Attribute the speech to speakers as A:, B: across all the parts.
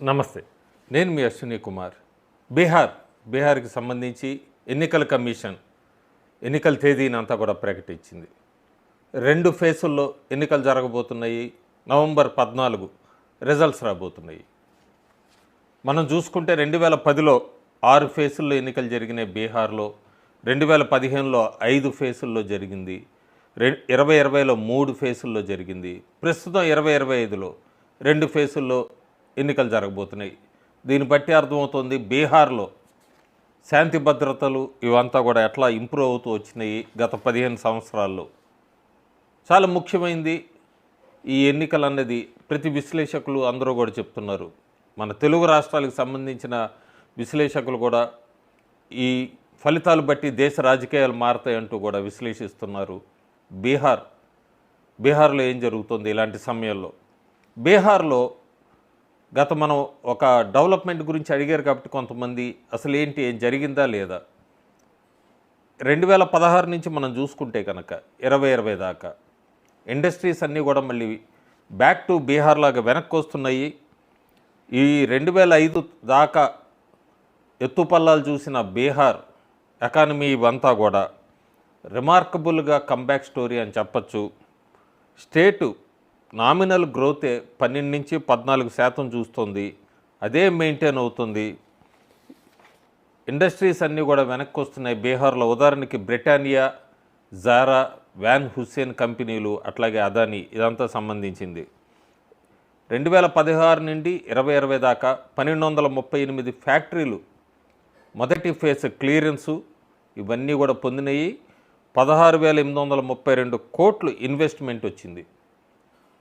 A: నమస్తే, నేను మీ అశ్విని కుమార్. బీహార్కి సంబంధించి ఎన్నికల కమిషన్ ఎన్నికల తేదీని అంతా కూడా ప్రకటించింది. 2 ఫేసుల్లో ఎన్నికలు జరగబోతున్నాయి. నవంబర్ 14 రిజల్ట్స్ రాబోతున్నాయి. మనం చూసుకుంటే 2010లో 6 ఫేసుల్లో ఎన్నికలు జరిగినాయి బీహార్లో. 2015లో 5 ఫేసుల్లో జరిగింది. 2020లో 3 ఫేసుల్లో జరిగింది. ప్రస్తుతం 2025లో 2 ఫేసుల్లో ఎన్నికలు జరగబోతున్నాయి. దీన్ని బట్టి అర్థమవుతుంది బీహార్లో శాంతి భద్రతలు ఇవంతా కూడా ఎట్లా ఇంప్రూవ్ అవుతూ వచ్చినాయి గత 15 సంవత్సరాల్లో. చాలా ముఖ్యమైనది ఈ ఎన్నికలు అన్నది ప్రతి విశ్లేషకులు అందరూ కూడా చెప్తున్నారు. మన తెలుగు రాష్ట్రాలకు సంబంధించిన విశ్లేషకులు కూడా ఈ ఫలితాలు బట్టి దేశ రాజకీయాలు మారతాయంటూ కూడా విశ్లేషిస్తున్నారు. బీహార్లో ఏం జరుగుతుంది ఇలాంటి సమయంలో? బీహార్లో మనం ఒక డెవలప్మెంట్ గురించి అడిగారు కాబట్టి కొంతమంది అసలు ఏంటి, ఏం జరిగిందా లేదా? 2016 నుంచి మనం చూసుకుంటే కనుక 2020 దాకా ఇండస్ట్రీస్ అన్నీ కూడా మళ్ళీ బ్యాక్ టు బీహార్ లాగా వెనక్కి వస్తున్నాయి. ఈ 2005 దాకా ఎత్తుపల్లాలు చూసిన బీహార్ ఎకానమీ ఇవంతా కూడా రిమార్కబుల్గా కంబ్యాక్ స్టోరీ అని చెప్పచ్చు. స్టేటు నామినల్ గ్రోతే 12 నుంచి 14% చూస్తుంది. అదే మెయింటైన్ అవుతుంది. ఇండస్ట్రీస్ అన్నీ కూడా వెనక్కి వస్తున్నాయి బీహార్లో. ఉదాహరణకి బ్రిటానియా, జారా, వ్యాన్ హుస్సేన్ కంపెనీలు, అట్లాగే అదానీ, ఇదంతా సంబంధించింది. 2016 నుండి 2020 దాకా 1238 ఫ్యాక్టరీలు మొదటి ఫేజ్ క్లియరెన్సు ఇవన్నీ కూడా పొందినాయి. 16,832 కోట్లు ఇన్వెస్ట్మెంట్ వచ్చింది.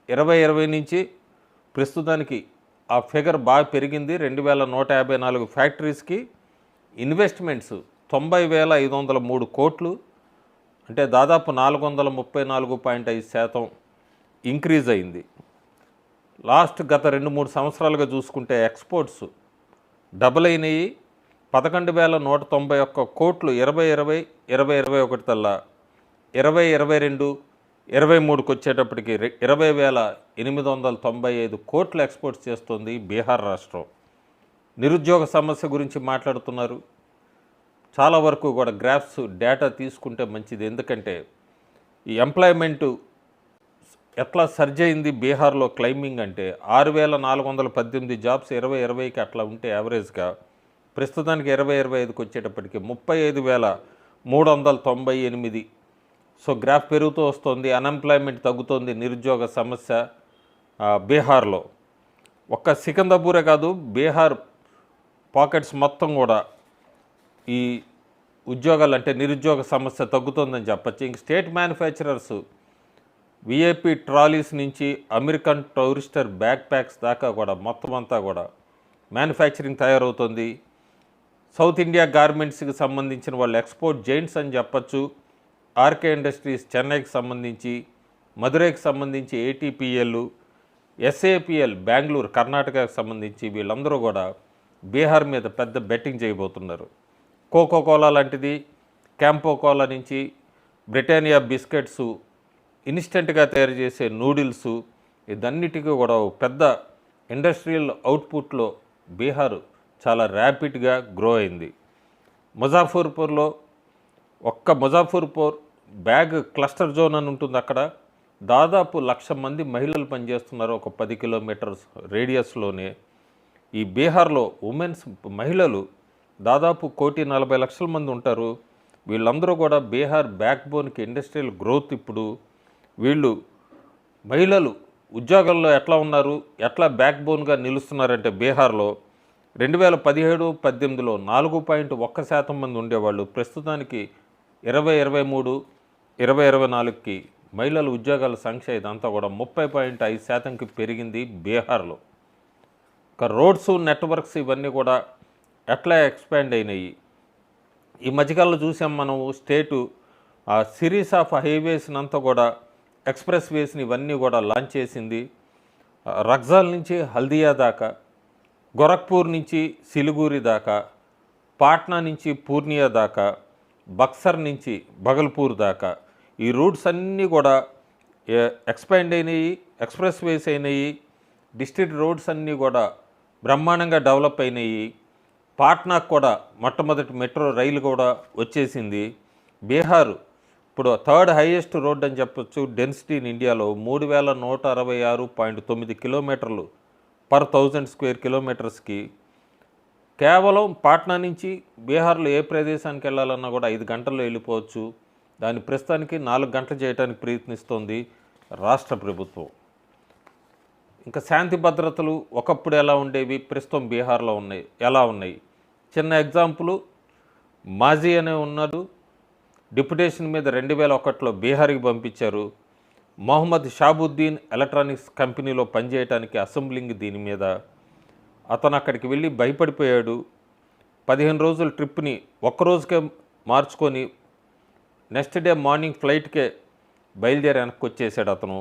A: 2020 నుంచి ప్రస్తుతానికి ఆ ఫిగర్ బాగా పెరిగింది. 2,154 ఫ్యాక్టరీస్కి ఇన్వెస్ట్మెంట్స్ 90,503 కోట్లు, అంటే దాదాపు 434.5% ఇంక్రీజ్ అయింది. గత 2-3 సంవత్సరాలుగా చూసుకుంటే ఎక్స్పోర్ట్స్ డబుల్ అయినాయి. 11,191 కోట్లు 2020, 2021 తల్లా. 2022, 23కి వచ్చేటప్పటికి 20,895 కోట్లు ఎక్స్పోర్ట్స్ చేస్తుంది బీహార్ రాష్ట్రం. నిరుద్యోగ సమస్య గురించి మాట్లాడుతున్నారు. చాలా వరకు కూడా గ్రాఫ్స్ డేటా తీసుకుంటే మంచిది. ఎందుకంటే ఈ ఎంప్లాయ్మెంటు ఎట్లా సర్జ్ అయింది బీహార్లో క్లైంబింగ్ అంటే 6,418 జాబ్స్ 2020కి అట్లా ఉంటే యావరేజ్గా ప్రస్తుతానికి 2025కి వచ్చేటప్పటికి 35,398. సో గ్రాఫ్ పెరుగుతూ వస్తుంది. అన్ఎంప్లాయ్మెంట్ తగ్గుతుంది. నిరుద్యోగ సమస్య బీహార్లో ఒక్క సికందర్పూరే కాదు, బీహార్ పాకెట్స్ మొత్తం కూడా ఈ ఉద్యోగాలు అంటే నిరుద్యోగ సమస్య తగ్గుతుందని చెప్పచ్చు. ఇంక స్టేట్ మ్యానుఫ్యాక్చరర్స్ విఐపి ట్రాలీస్ నుంచి అమెరికన్ టూరిస్టర్ బ్యాక్ ప్యాక్స్ దాకా కూడా మొత్తం అంతా కూడా మ్యానుఫ్యాక్చరింగ్ తయారవుతుంది. సౌత్ ఇండియా గార్మెంట్స్కి సంబంధించిన వాళ్ళు ఎక్స్పోర్ట్ జైంట్స్ అని చెప్పచ్చు. ఆర్కే ఇండస్ట్రీస్ చెన్నైకి సంబంధించి, మదురైకి సంబంధించి ఏటీపీఎల్, ఎస్ఏపిఎల్ బెంగళూరు కర్ణాటకకు సంబంధించి వీళ్ళందరూ కూడా బీహార్ మీద పెద్ద బెట్టింగ్ చేయబోతున్నారు. కోకోకోలా లాంటిది, క్యాంపో కోలా నుంచి బ్రిటానియా బిస్కెట్స్, ఇన్స్టెంట్గా తయారు చేసే నూడిల్స్, ఇదన్నిటికీ కూడా పెద్ద ఇండస్ట్రియల్ అవుట్పుట్లో బీహార్ చాలా ర్యాపిడ్గా గ్రో అయింది. ముజాఫర్పూర్లో ముజాఫర్పూర్ బ్యాగ్ క్లస్టర్ జోన్ అని ఉంటుంది. అక్కడ దాదాపు 1,00,000 మంది మహిళలు పనిచేస్తున్నారు ఒక 10 కిలోమీటర్స్ రేడియస్లోనే. ఈ బీహార్లో మహిళలు దాదాపు 1,40,00,000 మంది ఉంటారు. వీళ్ళందరూ కూడా బీహార్ బ్యాక్ బోన్కి ఇండస్ట్రియల్ గ్రోత్. ఇప్పుడు వీళ్ళు మహిళలు ఉద్యోగాల్లో ఎట్లా ఉన్నారు, ఎట్లా బ్యాక్ బోన్గా నిలుస్తున్నారంటే బీహార్లో 2017-18లో 4.1% మంది ఉండేవాళ్ళు. ప్రస్తుతానికి 2023, 2024కి మహిళల ఉద్యోగాల సంఖ్య ఇదంతా కూడా 30.5%కి పెరిగింది బీహార్లో. ఇక రోడ్స్, నెట్వర్క్స్ ఇవన్నీ కూడా ఎట్లా ఎక్స్పాండ్ అయినాయి. ఈ మధ్యకాలంలో చూసాం మనం స్టేటు సిరీస్ ఆఫ్ హైవేస్ని అంతా కూడా ఎక్స్ప్రెస్ వేస్ని ఇవన్నీ కూడా లాంచ్ చేసింది. రగ్జాల్ నుంచి హల్దియా దాకా, గోరఖ్పూర్ నుంచి సిలిగురి దాకా, పాట్నా నుంచి పూర్నియా దాకా, బక్సర్ నుంచి భగల్పూర్ దాకా ఈ రూట్స్ అన్నీ కూడా ఎక్స్పాండ్ అయినాయి, ఎక్స్ప్రెస్ వేస్ అయినాయి. డిస్ట్రిక్ట్ రోడ్స్ అన్నీ కూడా బ్రహ్మాండంగా డెవలప్ అయినాయి. పాట్నాకు కూడా మొట్టమొదటి మెట్రో రైలు కూడా వచ్చేసింది. బీహార్ ఇప్పుడు థర్డ్ హైయెస్ట్ రోడ్ అని చెప్పొచ్చు డెన్సిటీ ఇన్ ఇండియాలో. 3166.9 కిలోమీటర్లు పర్ 1000 స్క్వేర్ కిలోమీటర్స్కి. కేవలం పాట్నా నుంచి బీహార్లో ఏ ప్రదేశానికి వెళ్ళాలన్నా కూడా 5 గంటల్లో వెళ్ళిపోవచ్చు. దాని ప్రస్తుతానికి 4 గంటలు చేయడానికి ప్రయత్నిస్తోంది రాష్ట్ర ప్రభుత్వం. ఇంకా శాంతి భద్రతలు ఒకప్పుడు ఎలా ఉండేవి, ప్రస్తుతం బీహార్లో ఎలా ఉన్నాయి? చిన్న ఎగ్జాంపుల్, మాజీ అనే ఉన్నాడు, డిప్యుటేషన్ మీద 2001లో బీహార్కి పంపించారు. మొహమ్మద్ షాబుద్దీన్ ఎలక్ట్రానిక్స్ కంపెనీలో పనిచేయడానికి అసెంబ్లింగ్ దీని మీద. అతను అక్కడికి వెళ్ళి భయపడిపోయాడు. 15 రోజుల ట్రిప్ని ఒక్కరోజుకే మార్చుకొని నెక్స్ట్ డే మార్నింగ్ ఫ్లైట్కే బయలుదేరి వెనక్కి వచ్చేసాడు అతను.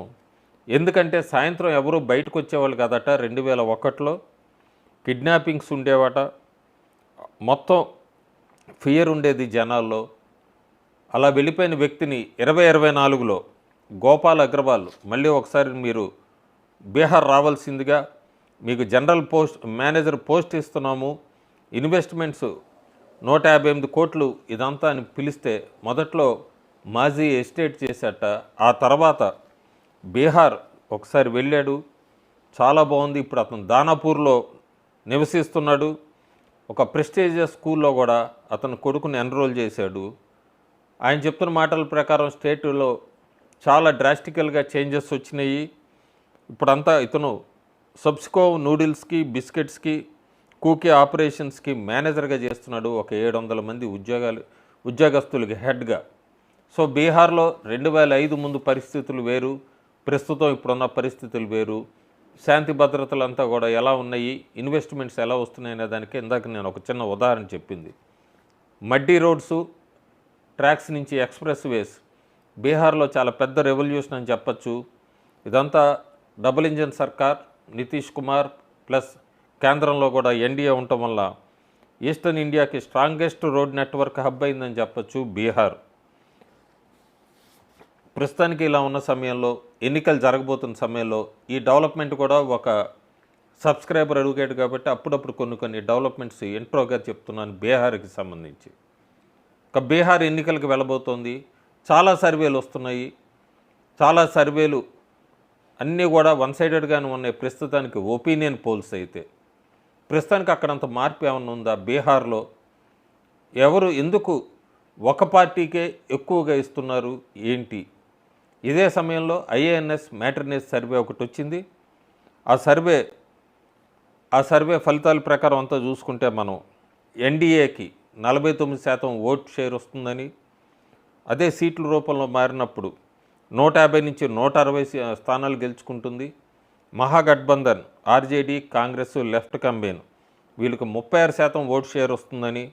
A: ఎందుకంటే సాయంత్రం ఎవరు బయటకు వచ్చేవాళ్ళు కాదట. 2001లో కిడ్నాపింగ్స్ ఉండేవాట, మొత్తం ఫియర్ ఉండేది జనాల్లో. అలా వెళ్ళిపోయిన వ్యక్తిని 2024లో గోపాల్ అగ్రవాల్ మళ్ళీ ఒకసారి మీరు బీహార్ రావాల్సిందిగా, మీకు జనరల్ మేనేజర్ పోస్ట్ ఇస్తున్నాము, ఇన్వెస్ట్మెంట్స్ 158 కోట్లు ఇదంతా అని పిలిస్తే మొదట్లో మాజీ ఎస్టేట్ చేశాట. ఆ తర్వాత బీహార్ ఒకసారి వెళ్ళాడు, చాలా బాగుంది. ఇప్పుడు అతను దానాపూర్లో నివసిస్తున్నాడు. ఒక ప్రెస్టీజియస్ స్కూల్లో కూడా అతను కొడుకుని ఎన్రోల్ చేశాడు. ఆయన చెప్తున్న మాటల ప్రకారం స్టేట్లో చాలా డ్రాస్టికల్గా చేంజెస్ వచ్చినాయి. ఇప్పుడంతా ఇతను సబ్స్కో నూడిల్స్కి, బిస్కెట్స్కి, కూకీ ఆపరేషన్స్కి మేనేజర్గా చేస్తున్నాడు. ఒక 700 మంది ఉద్యోగస్తులకి హెడ్గా. సో బీహార్లో 2005 ముందు పరిస్థితులు వేరు, ప్రస్తుతం ఇప్పుడున్న పరిస్థితులు వేరు. శాంతి భద్రతలు అంతా కూడా ఎలా ఉన్నాయి, ఇన్వెస్ట్మెంట్స్ ఎలా వస్తున్నాయి అనే దానికి ఇందాక నేను ఒక చిన్న ఉదాహరణ చెప్పింది. మడ్డీ రోడ్సు, ట్రాక్స్ నుంచి ఎక్స్ప్రెస్ వేస్ బీహార్లో చాలా పెద్ద రెవల్యూషన్ అని చెప్పచ్చు. ఇదంతా డబుల్ ఇంజన్ సర్కార్, నితీష్ కుమార్ ప్లస్ కేంద్రంలో కూడా ఎన్డీఏ ఉండటం వల్ల ఈస్టర్న్ ఇండియాకి స్ట్రాంగెస్ట్ రోడ్ నెట్వర్క్ హబ్ అయిందని చెప్పచ్చు బీహార్. ప్రస్తుతానికి ఇలా ఉన్న సమయంలో, ఎన్నికలు జరగబోతున్న సమయంలో ఈ డెవలప్మెంట్ కూడా ఒక సబ్స్క్రైబర్ అడుగుతాడు కాబట్టి అప్పుడప్పుడు కొన్ని డెవలప్మెంట్స్ ఇంట్రోగా చెప్తున్నాను బీహార్కి సంబంధించి. ఒక బీహార్ ఎన్నికలకు వెళ్ళబోతోంది. చాలా సర్వేలు వస్తున్నాయి. చాలా సర్వేలు అన్నీ కూడా వన్ సైడెడ్గానే ఉన్నాయి ప్రస్తుతానికి, ఒపీనియన్ పోల్స్ అయితే. ప్రస్తుతానికి అక్కడంత మార్పు ఏమన్నా ఉందా? బీహార్లో ఎవరు ఎందుకు ఒక పార్టీకే ఎక్కువగా ఇస్తున్నారు ఏంటి? ఇదే సమయంలో ఐఏఎన్ఎస్ మ్యాట్రినేస్ సర్వే ఒకటి వచ్చింది. ఆ సర్వే ఫలితాల ప్రకారం అంతా చూసుకుంటే మనం ఎన్డీఏకి 49% ఓట్ షేర్ వస్తుందని, అదే సీట్ల రూపంలో మారినప్పుడు 150 నుంచి 160 స్థానాలు గెలుచుకుంటుంది. Mahagathbandhan RJD, Congress, left combine వీళ్ళకి 36% ఓట్ షేర్ వస్తుందని,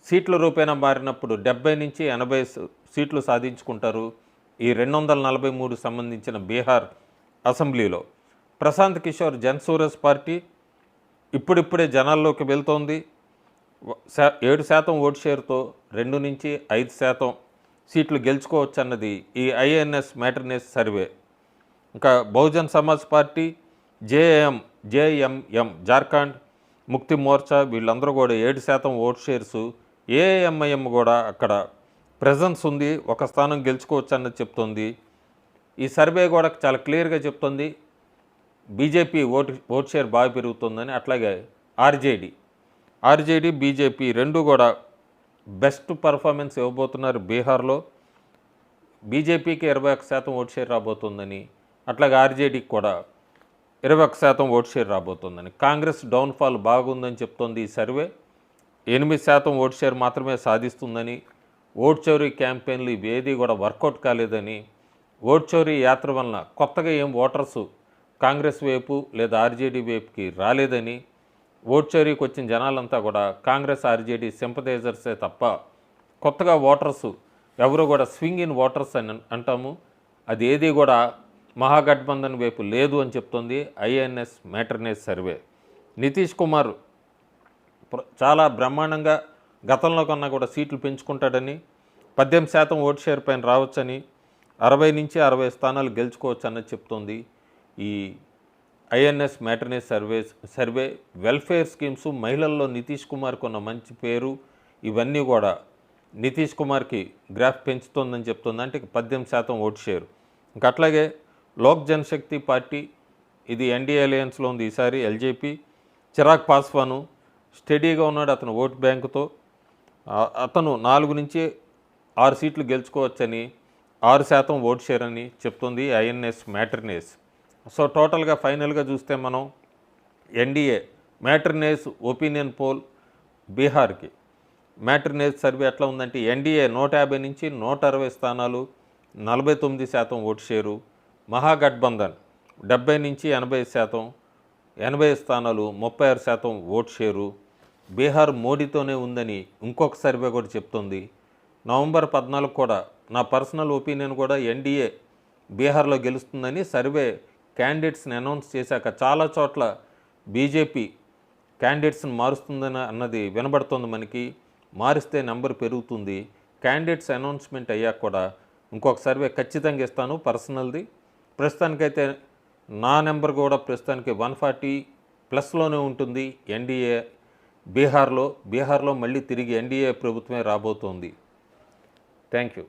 A: సీట్ల రూపేణా మారినప్పుడు 70 నుంచి 80 సీట్లు సాధించుకుంటారు ఈ 243 సంబంధించిన బీహార్ అసెంబ్లీలో. ప్రశాంత్ కిషోర్ జన్సూరస్ పార్టీ ఇప్పుడిప్పుడే జనాల్లోకి వెళ్తోంది. 7% ఓట్ షేర్తో 2 నుంచి 5% సీట్లు గెలుచుకోవచ్చు అన్నది ఈ ఐఎన్ఎస్ మ్యాట్రినేస్ సర్వే. ఇంకా బహుజన్ సమాజ్ పార్టీ, జేఎంఎం జార్ఖండ్ ముక్తి మోర్చా వీళ్ళందరూ కూడా 7% ఓట్ షేర్సు. ఏఎంఐఎం కూడా అక్కడ ప్రెజెన్స్ ఉంది, ఒక స్థానం గెలుచుకోవచ్చు అన్నది చెప్తుంది. ఈ సర్వే కూడా చాలా క్లియర్గా చెప్తుంది బీజేపీ ఓట్ షేర్ బాగా పెరుగుతుందని. అట్లాగే ఆర్జేడీ బీజేపీ రెండు కూడా బెస్ట్ పర్ఫార్మెన్స్ ఇవ్వబోతున్నారు బీహార్లో. బీజేపీకి 21% ఓట్ షేర్ రాబోతుందని, అట్లాగే ఆర్జేడీకి కూడా 21% ఓట్ షేర్ రాబోతుందని. కాంగ్రెస్ డౌన్ఫాల్ బాగుందని చెప్తోంది ఈ సర్వే. 8% ఓట్ షేర్ మాత్రమే సాధిస్తుందని, ఓట్ చోరీ క్యాంపెయిన్లు ఇవేది కూడా వర్కౌట్ కాలేదని, ఓట్ చోరీ యాత్ర వలన కొత్తగా ఏం ఓటర్సు కాంగ్రెస్ వైపు లేదా ఆర్జేడీ వైపుకి రాలేదని, ఓట్ చోరీకి వచ్చిన జనాలంతా కూడా కాంగ్రెస్ ఆర్జేడీ సింపథైజర్సే తప్ప కొత్తగా ఓటర్సు ఎవరు కూడా స్వింగ్ ఇన్ ఓటర్స్ అని అంటాము, అది ఏది కూడా మహాగఠబంధన్ వైపు లేదు అని చెప్తుంది ఐఎన్ఎస్ మ్యాట్రినేస్ సర్వే. నితీష్ కుమార్ చాలా బ్రహ్మాండంగా గతంలో కన్నా కూడా సీట్లు పెంచుకుంటాడని, 18% ఓట్ షేర్ పైన రావచ్చని, 60 నుంచి 60 స్థానాలు గెలుచుకోవచ్చు అన్నది చెప్తోంది ఈ ఐఎన్ఎస్ మ్యాట్రినేస్ సర్వే వెల్ఫేర్ స్కీమ్స్, మహిళల్లో నితీష్ కుమార్కి ఉన్న మంచి పేరు, ఇవన్నీ కూడా నితీష్ కుమార్కి గ్రాఫ్ పెంచుతోందని చెప్తుంది. అంటే 18% ఓటు షేరు. ఇంకా అట్లాగే లోక్ జనశక్తి పార్టీ, ఇది ఎన్డీఏ అలయన్స్లో ఉంది ఈసారి. ఎల్జేపీ చిరాగ్ పాస్వాను స్టడీగా ఉన్నాడు అతను ఓటు బ్యాంకుతో. అతను 4 నుంచి 6 సీట్లు గెలుచుకోవచ్చని, 6% ఓటు షేర్ అని చెప్తుంది ఐఎన్ఎస్ మ్యాట్రినేస్. సో టోటల్గా ఫైనల్గా చూస్తే మనం ఎన్డీఏ మ్యాట్రినేస్ ఒపీనియన్ పోల్ బీహార్కి మ్యాట్రినేస్ సర్వే ఎట్లా ఉందంటే ఎన్డీఏ 150 నుంచి 160 స్థానాలు, 49% ఓటు షేరు. మహాగఠబంధన్ 70 నుంచి 80%, 80 స్థానాలు, 36% ఓటు షేరు. బీహార్ మోడీతోనే ఉందని ఇంకొక సర్వే కూడా చెప్తుంది. నవంబర్ 14 కూడా నా పర్సనల్ ఒపీనియన్ కూడా ఎన్డీఏ బీహార్లో గెలుస్తుందని సర్వే క్యాండిడేట్స్ని అనౌన్స్ చేశాక చాలా చోట్ల బీజేపీ క్యాండిడేట్స్ని మారుస్తుందని అన్నది వినబడుతుంది మనకి. మారిస్తే నెంబర్ పెరుగుతుంది. క్యాండిడేట్స్ అనౌన్స్మెంట్ అయ్యాక కూడా ఇంకొక సర్వే ఖచ్చితంగా ఇస్తాను పర్సనల్ది. ప్రస్తుతానికైతే నా నెంబర్ కూడా ప్రస్తుతానికి 140+ ఉంటుంది ఎన్డీఏ బీహార్లో మళ్ళీ తిరిగి ఎన్డీఏ ప్రభుత్వమే రాబోతోంది. Thank you.